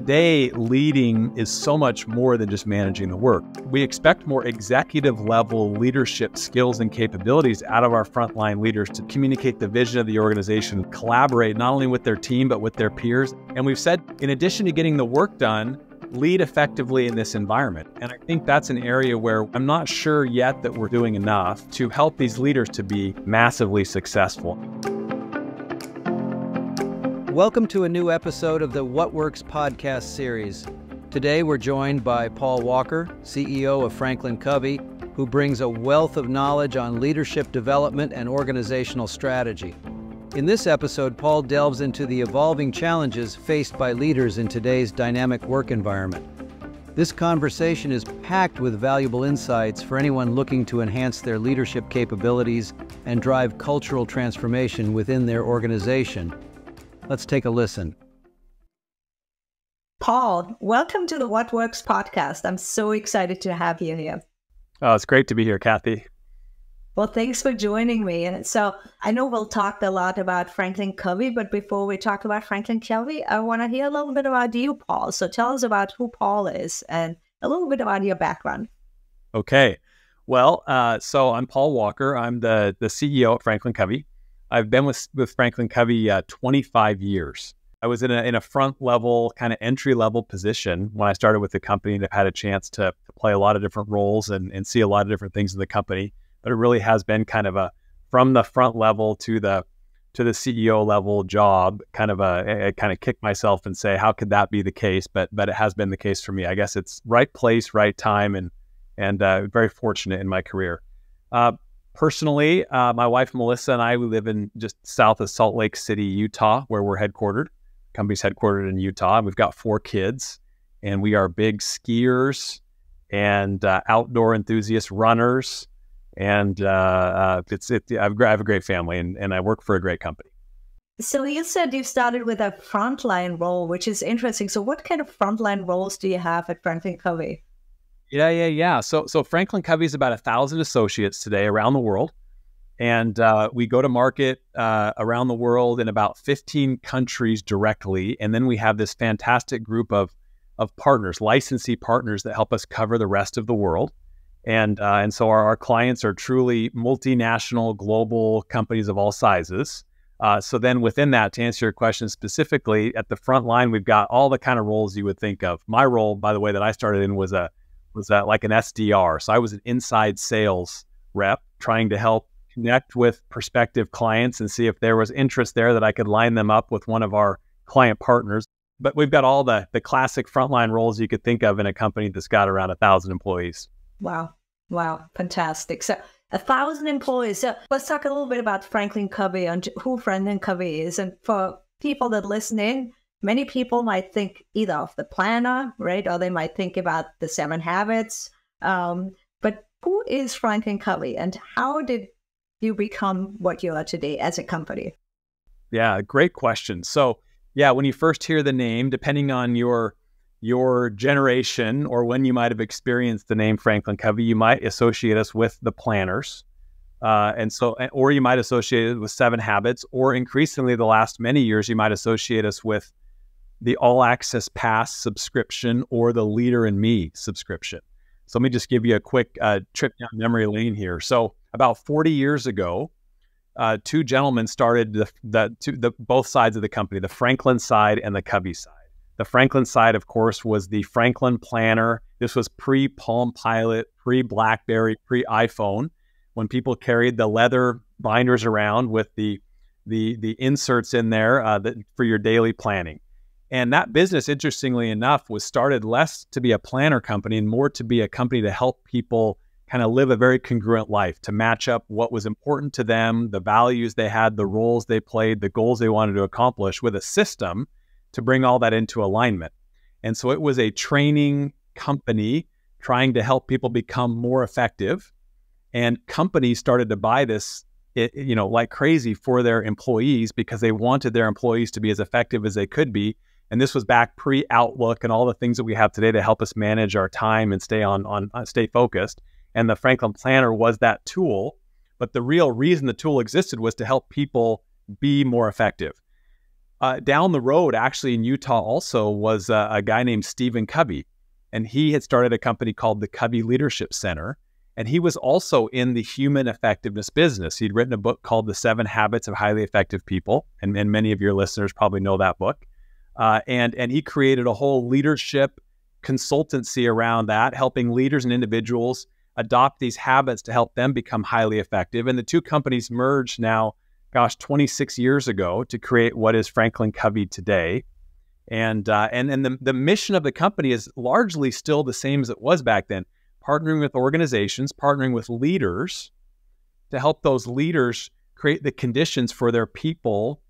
Today, leading is so much more than just managing the work. We expect more executive level leadership skills and capabilities out of our frontline leaders to communicate the vision of the organization, collaborate not only with their team, but with their peers. And we've said, in addition to getting the work done, lead effectively in this environment. And I think that's an area where I'm not sure yet that we're doing enough to help these leaders to be massively successful. Welcome to a new episode of the What Works podcast series. Today we're joined by Paul Walker, CEO of FranklinCovey, who brings a wealth of knowledge on leadership development and organizational strategy. In this episode, Paul delves into the evolving challenges faced by leaders in today's dynamic work environment. This conversation is packed with valuable insights for anyone looking to enhance their leadership capabilities and drive cultural transformation within their organization. Let's take a listen. Paul, welcome to the What Works podcast. I'm so excited to have you here. Oh, it's great to be here, Kathy. Well, thanks for joining me. And so I know we'll talk a lot about FranklinCovey, but before we talk about FranklinCovey, I want to hear a little bit about you, Paul. So tell us about who Paul is and a little bit about your background. Okay. Well, so I'm Paul Walker. I'm the CEO at FranklinCovey. I've been with FranklinCovey 25 years. I was in a front level, kind of entry level position when I started with the company, and I've had a chance to play a lot of different roles and see a lot of different things in the company. But it really has been kind of from the front level to the CEO level job, I kind of kick myself and say, how could that be the case? But it has been the case for me. I guess it's right place, right time, and very fortunate in my career. Personally, my wife, Melissa, and I, we live in just south of Salt Lake City, Utah, where we're headquartered. The company's headquartered in Utah. We've got 4 kids, and we are big skiers and outdoor enthusiast runners. And I have a great family, and I work for a great company. So you said you started with a frontline role, which is interesting. So what kind of frontline roles do you have at FranklinCovey? Yeah. So FranklinCovey is about 1,000 associates today around the world. And we go to market around the world in about 15 countries directly. And then we have this fantastic group of partners, licensee partners that help us cover the rest of the world. And so our clients are truly multinational, global companies of all sizes. So then within that, to answer your question specifically, at the front line, we've got all the kind of roles you would think of. My role, by the way, that I started in was like an SDR. So I was an inside sales rep trying to help connect with prospective clients and see if there was interest there that I could line them up with one of our client partners. But we've got all the classic frontline roles you could think of in a company that's got around 1,000 employees. Wow. Fantastic. So 1,000 employees. So let's talk a little bit about FranklinCovey and who FranklinCovey is. And for people that listen in, many people might think either of the planner, right? Or they might think about the 7 habits. But who is FranklinCovey and how did you become what you are today as a company? Yeah, great question. So yeah, when you first hear the name, depending on your generation or when you might have experienced the name FranklinCovey, you might associate us with the planners. Or you might associate it with 7 habits, or increasingly the last many years, you might associate us with the All Access Pass subscription or the Leader in Me subscription. So let me just give you a quick trip down memory lane here. So about 40 years ago, 2 gentlemen started both sides of the company, the Franklin side and the Covey side. The Franklin side, of course, was the Franklin Planner. This was pre-Palm Pilot, pre-BlackBerry, pre-iPhone, when people carried the leather binders around with the inserts in there for your daily planning. And that business, interestingly enough, was started less to be a planner company and more to be a company to help people kind of live a very congruent life, to match up what was important to them, the values they had, the roles they played, the goals they wanted to accomplish, with a system to bring all that into alignment. And so it was a training company trying to help people become more effective. And companies started to buy this, like crazy for their employees because they wanted their employees to be as effective as they could be. And this was back pre-Outlook and all the things that we have today to help us manage our time and stay focused. And the Franklin Planner was that tool. But the real reason the tool existed was to help people be more effective. Down the road, actually in Utah also, was a guy named Stephen Covey. And he had started a company called the Covey Leadership Center. And he was also in the human effectiveness business. He'd written a book called The 7 Habits of Highly Effective People. And many of your listeners probably know that book. And he created a whole leadership consultancy around that, helping leaders and individuals adopt these habits to help them become highly effective. And the two companies merged now, 26 years ago to create what is FranklinCovey today. And the mission of the company is largely still the same as it was back then, partnering with organizations, partnering with leaders to help those leaders create the conditions for their people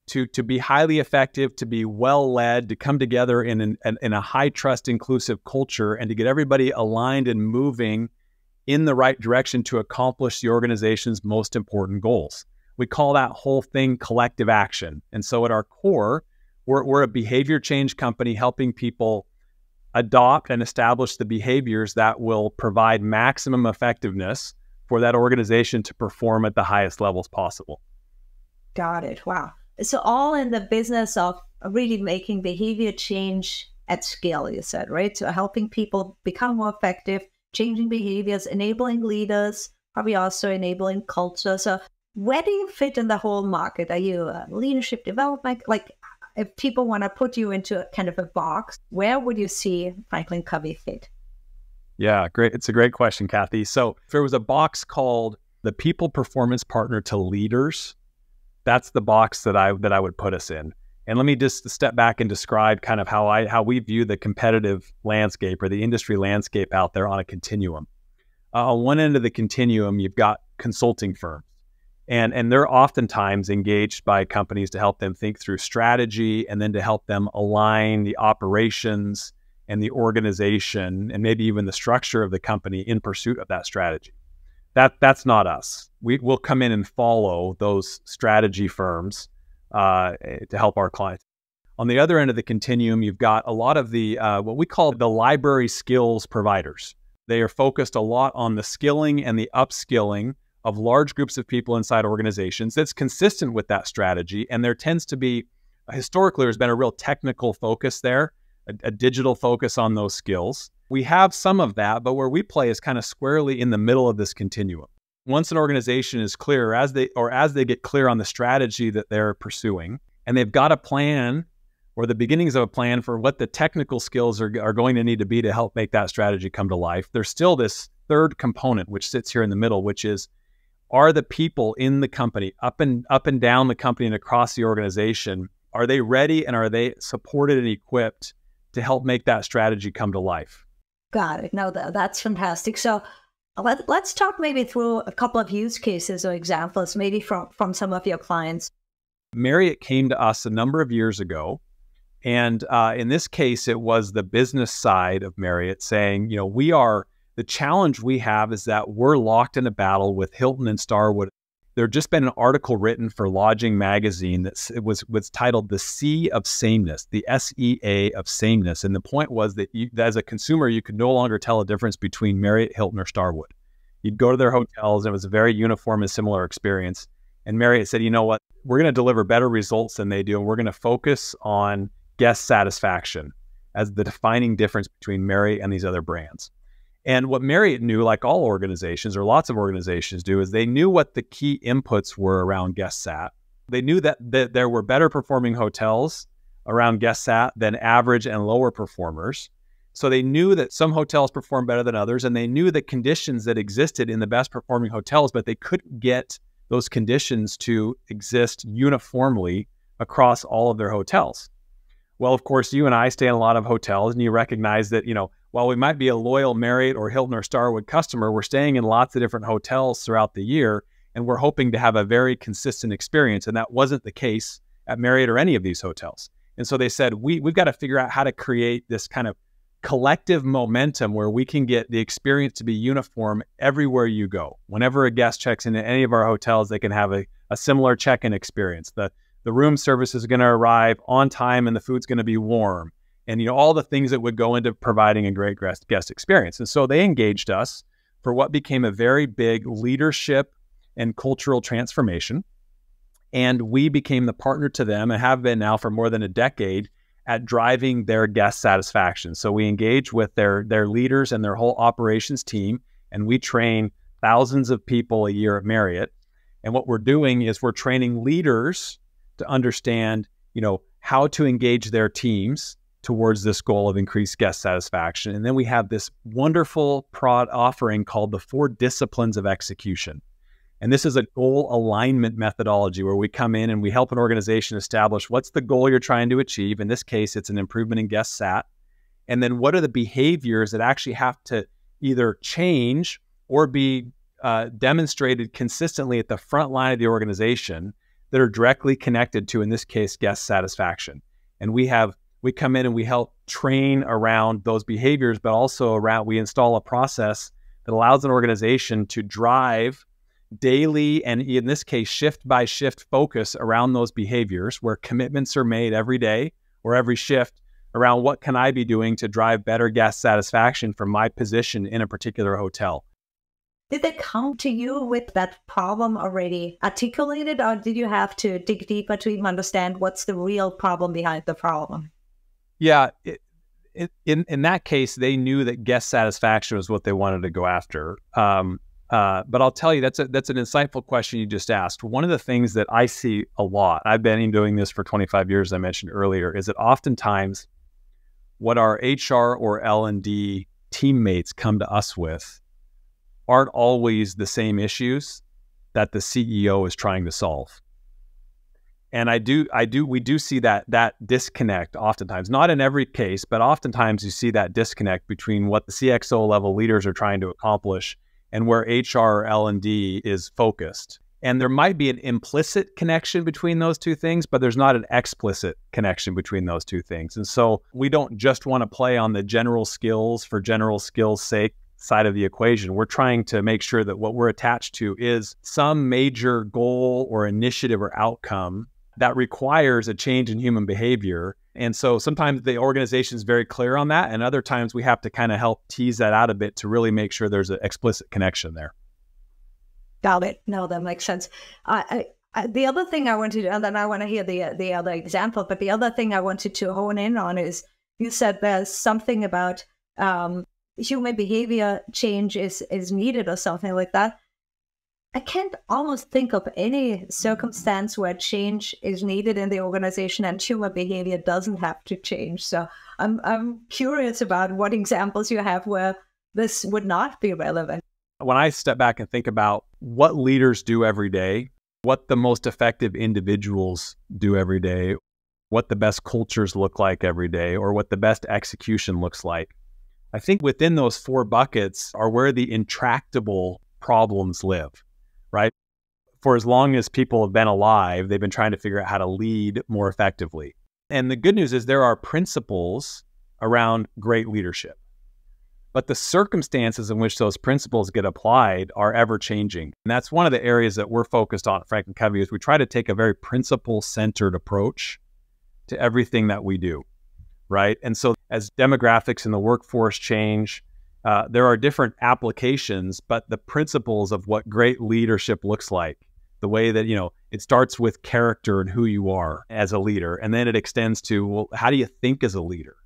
to be highly effective, to be well-led, to come together in a high-trust, inclusive culture, and to get everybody aligned and moving in the right direction to accomplish the organization's most important goals. We call that whole thing collective action. And so at our core, we're a behavior change company helping people adopt and establish the behaviors that will provide maximum effectiveness for that organization to perform at the highest levels possible. Got it. Wow. So all in the business of really making behavior change at scale, you said, right? So helping people become more effective, changing behaviors, enabling leaders, probably also enabling culture. So where do you fit in the whole market? Are you a leadership development? Like, if people want to put you into a kind of a box, where would you see FranklinCovey fit? Yeah, great. It's a great question, Kathy. So if there was a box called the people performance partner to leaders, that's the box that I would put us in. And let me just step back and describe kind of how we view the competitive landscape or the industry landscape out there on a continuum. On one end of the continuum, you've got consulting firms. And they're oftentimes engaged by companies to help them think through strategy and then to help them align the operations and the organization and maybe even the structure of the company in pursuit of that strategy. That's not us. We'll come in and follow those strategy firms to help our clients. On the other end of the continuum, you've got a lot of the what we call the library skills providers. They are focused a lot on the skilling and the upskilling of large groups of people inside organizations that's consistent with that strategy. And there tends to be, historically, there's been a real technical focus there, a digital focus on those skills. We have some of that, but where we play is kind of squarely in the middle of this continuum. Once an organization is clear, as they get clear on the strategy that they're pursuing, and they've got a plan or the beginnings of a plan for what the technical skills are going to need to be to help make that strategy come to life, there's still this third component which sits here in the middle, which is, are the people in the company, up and down the company and across the organization, are they ready and are they supported and equipped to help make that strategy come to life? Got it. No, that's fantastic. So let's talk maybe through a couple of use cases or examples, maybe from some of your clients. Marriott came to us a number of years ago. And in this case, it was the business side of Marriott saying, the challenge we have is that we're locked in a battle with Hilton and Starwood. There had just been an article written for Lodging Magazine that was titled The Sea of Sameness, the SEA of sameness. And the point was that as a consumer, you could no longer tell a difference between Marriott, Hilton, or Starwood. You'd go to their hotels, and it was a very uniform and similar experience. And Marriott said, you know what, we're going to deliver better results than they do, and we're going to focus on guest satisfaction as the defining difference between Marriott and these other brands. And what Marriott knew, like all organizations or lots of organizations do, is they knew what the key inputs were around guest sat. They knew that there were better performing hotels around guest sat than average and lower performers. So they knew that some hotels perform better than others, and they knew the conditions that existed in the best performing hotels, but they couldn't get those conditions to exist uniformly across all of their hotels. Well, of course, you and I stay in a lot of hotels, and you recognize that, while we might be a loyal Marriott or Hilton or Starwood customer, we're staying in lots of different hotels throughout the year, and we're hoping to have a very consistent experience. And that wasn't the case at Marriott or any of these hotels. And so they said, we've got to figure out how to create this kind of collective momentum where we can get the experience to be uniform everywhere you go. Whenever a guest checks into any of our hotels, they can have a similar check-in experience. The room service is going to arrive on time and the food's going to be warm. And all the things that would go into providing a great guest experience. And so they engaged us for what became a very big leadership and cultural transformation. And we became the partner to them and have been now for more than a decade at driving their guest satisfaction. So we engage with their leaders and their whole operations team, and we train thousands of people a year at Marriott. And what we're doing is we're training leaders to understand, how to engage their teams towards this goal of increased guest satisfaction. And then we have this wonderful prod offering called the 4 Disciplines of Execution. And this is a goal alignment methodology where we come in and we help an organization establish what's the goal you're trying to achieve. In this case, it's an improvement in guest sat. And then what are the behaviors that actually have to either change or be demonstrated consistently at the front line of the organization that are directly connected to, in this case, guest satisfaction. And we come in and we help train around those behaviors, but also we install a process that allows an organization to drive daily, and in this case, shift by shift focus around those behaviors, where commitments are made every day or every shift around what can I be doing to drive better guest satisfaction from my position in a particular hotel. Did they come to you with that problem already articulated, or did you have to dig deeper to even understand what's the real problem behind the problem? Yeah, in that case, they knew that guest satisfaction was what they wanted to go after. But I'll tell you, that's an insightful question you just asked. One of the things that I see a lot, I've been doing this for 25 years, I mentioned earlier, is that oftentimes what our HR or L&D teammates come to us with aren't always the same issues that the CEO is trying to solve. And we do see that disconnect oftentimes, not in every case, but oftentimes you see that disconnect between what the CXO level leaders are trying to accomplish and where HR or L&D is focused. And there might be an implicit connection between those two things, but there's not an explicit connection between those two things. And so we don't just want to play on the general skills for general skills' sake side of the equation. We're trying to make sure that what we're attached to is some major goal or initiative or outcome that requires a change in human behavior. And so sometimes the organization is very clear on that, and other times we have to kind of help tease that out a bit to really make sure there's an explicit connection there. Got it. No, that makes sense. The other thing I wanted to, and then I want to hear the other example, but the other thing I wanted to hone in on is you said there's something about human behavior change is needed or something like that. I can't almost think of any circumstance where change is needed in the organization and human behavior doesn't have to change. So I'm curious about what examples you have where this would not be relevant. When I step back and think about what leaders do every day, what the most effective individuals do every day, what the best cultures look like every day, or what the best execution looks like, I think within those 4 buckets are where the intractable problems live, right? For as long as people have been alive, they've been trying to figure out how to lead more effectively. And the good news is there are principles around great leadership, but the circumstances in which those principles get applied are ever changing. And that's one of the areas that we're focused on at FranklinCovey, is we try to take a very principle-centered approach to everything that we do, right? And so as demographics in the workforce change, there are different applications, but the principles of what great leadership looks like, the way that, it starts with character and who you are as a leader, and then it extends to, well, how do you think as a leader?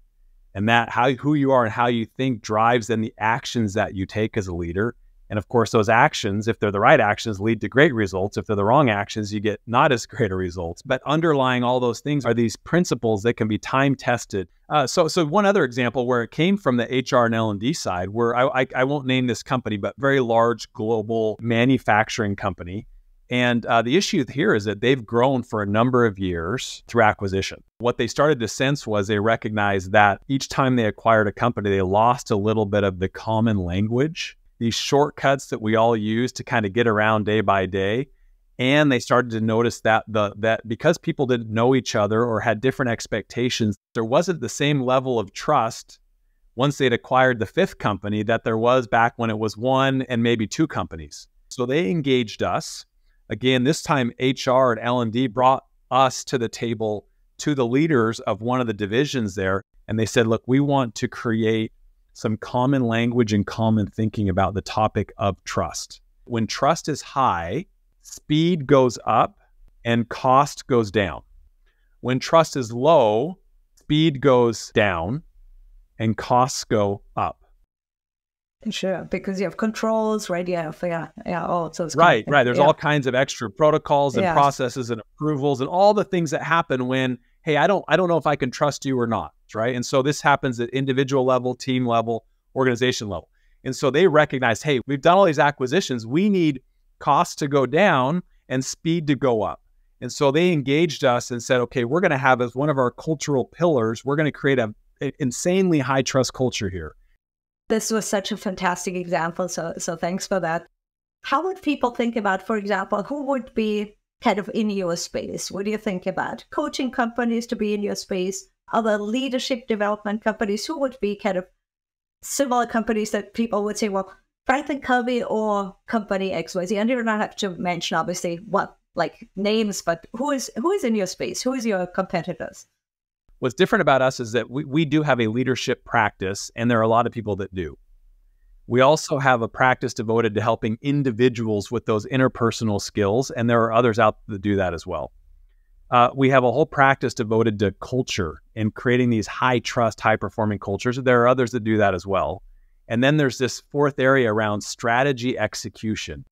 And that who you are and how you think drives then the actions that you take as a leader. And of course, those actions, if they're the right actions, lead to great results. If they're the wrong actions, you get not as great a results. But underlying all those things are these principles that can be time tested. So one other example where it came from the HR and L&D side, where I won't name this company, but very large global manufacturing company. And the issue here is that they've grown for a number of years through acquisition. What they started to sense was they recognized that each time they acquired a company, they lost a little bit of the common language, these shortcuts that we all use to kind of get around day by day. And they started to notice that that because people didn't know each other or had different expectations, there wasn't the same level of trust once they'd acquired the 5th company that there was back when it was 1 and maybe 2 companies. So they engaged us. Again, this time HR and L&D brought us to the table to the leaders of one of the divisions there. And they said, look, we want to create some common language and common thinking about the topic of trust. When trust is high, speed goes up and cost goes down. When trust is low, speed goes down and costs go up. Sure, because you have controls, right? Yeah, all those Right. There's all kinds of extra protocols and Yes. processes and approvals and all the things that happen when, hey, I don't know if I can trust you or not, right? And so this happens at individual level, team level, organization level. And so they recognize, hey, we've done all these acquisitions. We need costs to go down and speed to go up. And so they engaged us and said, okay, we're going to have as one of our cultural pillars, we're going to create an insanely high trust culture here. This was such a fantastic example. So thanks for that. How would people think about, for example, who would be kind of in your space? What do you think about coaching companies to be in your space? Other leadership development companies? Who would be kind of similar companies that people would say, well, FranklinCovey or company XYZ? And you don't have to mention, obviously, what like names, but who is in your space? Who is your competitors? What's different about us is that we do have a leadership practice, and there are a lot of people that do. We also have a practice devoted to helping individuals with those interpersonal skills, and there are others out that do that as well. We have a whole practice devoted to culture and creating these high trust, high performing cultures. There are others that do that as well. And then there's this fourth area around strategy execution.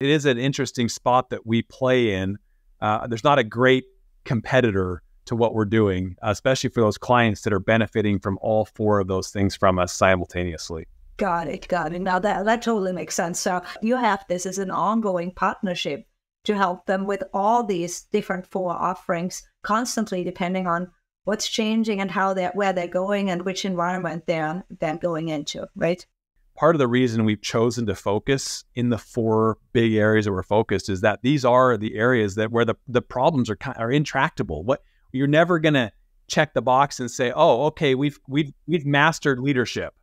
It is an interesting spot that we play in. There's not a great competitor to what we're doing, especially for those clients that are benefiting from all four of those things from us simultaneously. Got it. Now that totally makes sense. So you have this as an ongoing partnership to help them with all these different four offerings constantly, depending on what's changing and where they're going and which environment they're going into, right? Part of the reason we've chosen to focus in the four big areas that we're focused is that these are the areas that where the problems are intractable. You're never going to check the box and say, oh, okay, we've mastered leadership,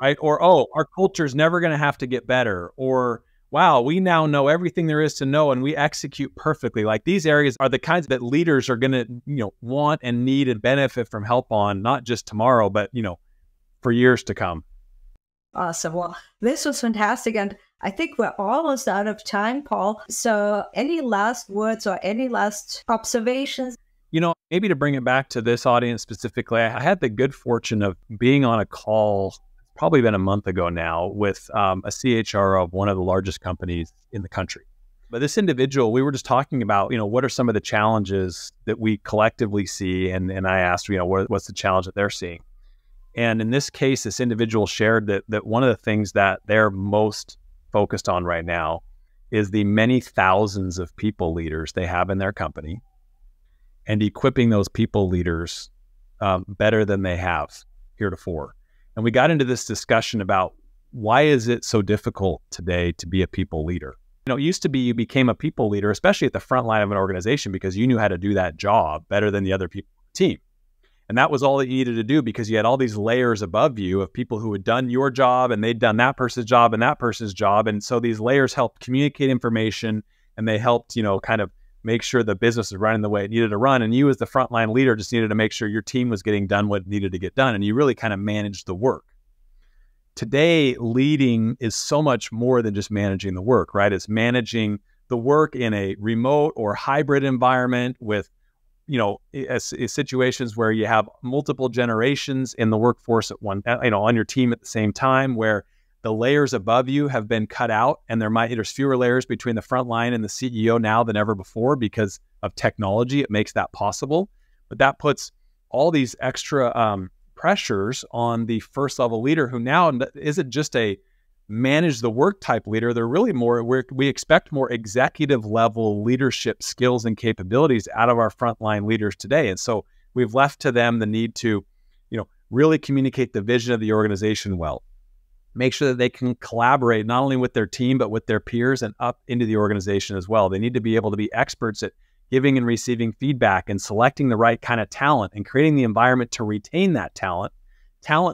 right? Or, oh, our culture's never going to have to get better. Or, wow, we now know everything there is to know and we execute perfectly. Like these areas are the kinds that leaders are going to, want and need and benefit from help on, not just tomorrow, but, for years to come. Awesome. Well, this was fantastic. And I think we're almost out of time, Paul. So any last words or any last observations? Maybe to bring it back to this audience specifically, I had the good fortune of being on a call, probably been a month ago now, with a CHRO of one of the largest companies in the country. But this individual, we were just talking about, what are some of the challenges that we collectively see? And I asked, what's the challenge that they're seeing? And in this case, this individual shared that one of the things that they're most focused on right now is the many thousands of people leaders they have in their company and equipping those people leaders better than they have heretofore. And we got into this discussion about why is it so difficult today to be a people leader? It used to be you became a people leader, especially at the front line of an organization, because you knew how to do that job better than the other people on the team. And that was all that you needed to do because you had all these layers above you of people who had done your job and they'd done that person's job and that person's job. And so these layers helped communicate information and they helped, kind of make sure the business is running the way it needed to run. And you as the frontline leader just needed to make sure your team was getting done what needed to get done. And you really kind of managed the work. Today, leading is so much more than just managing the work, right? It's managing the work in a remote or hybrid environment with, situations where you have multiple generations in the workforce at one, on your team at the same time, where the layers above you have been cut out and there's fewer layers between the front line and the CEO now than ever before because of technology. It makes that possible, but that puts all these extra pressures on the first level leader who now isn't just a manage the work type leader. They're really we expect more executive level leadership skills and capabilities out of our frontline leaders today. And so we've left to them the need to, really communicate the vision of the organization well, make sure that they can collaborate not only with their team, but with their peers and up into the organization as well. They need to be able to be experts at giving and receiving feedback and selecting the right kind of talent and creating the environment to retain that talent,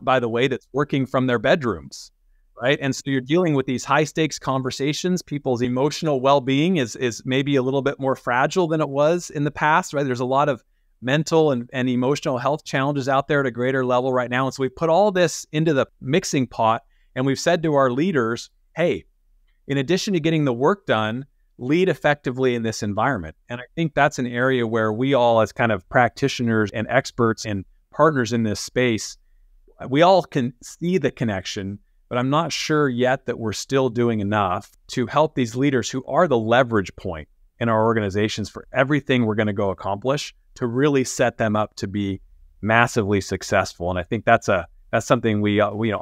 by the way, that's working from their bedrooms, right? And so you're dealing with these high stakes conversations. People's emotional well-being is maybe a little bit more fragile than it was in the past, right? There's a lot of mental and emotional health challenges out there at a greater level right now. And so we put all this into the mixing pot and we've said to our leaders, hey, in addition to getting the work done, lead effectively in this environment. And I think that's an area where we all, as kind of practitioners and experts and partners in this space, we all can see the connection, but I'm not sure yet that we're still doing enough to help these leaders who are the leverage point in our organizations for everything we're going to go accomplish, to really set them up to be massively successful. And I think that's something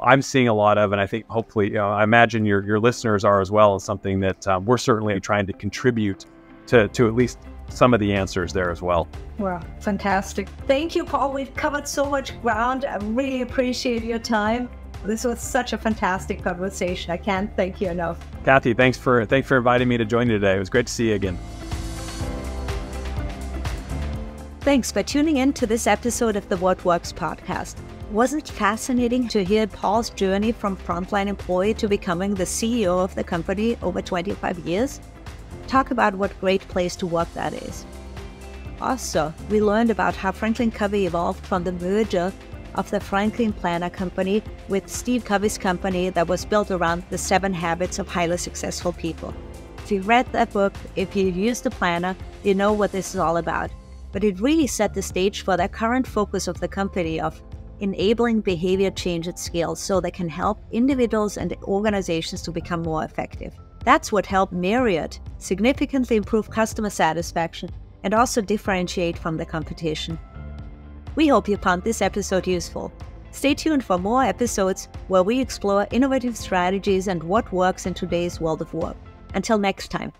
I'm seeing a lot of, and I think hopefully, I imagine your listeners are as well, as something that we're certainly trying to contribute to at least some of the answers there as well. Wow, fantastic. Thank you, Paul. We've covered so much ground. I really appreciate your time. This was such a fantastic conversation. I can't thank you enough. Kathy, thanks for inviting me to join you today. It was great to see you again. Thanks for tuning in to this episode of the What Works podcast. Wasn't it fascinating to hear Paul's journey from frontline employee to becoming the CEO of the company over 25 years? Talk about what great place to work that is. Also, we learned about how FranklinCovey evolved from the merger of the Franklin Planner Company with Steve Covey's company that was built around the 7 habits of highly successful people. If you read that book, if you used the planner, you know what this is all about. But it really set the stage for the current focus of the company of enabling behavior change at scale so they can help individuals and organizations to become more effective. That's what helped Marriott significantly improve customer satisfaction and also differentiate from the competition. We hope you found this episode useful. Stay tuned for more episodes where we explore innovative strategies and what works in today's world of work. Until next time.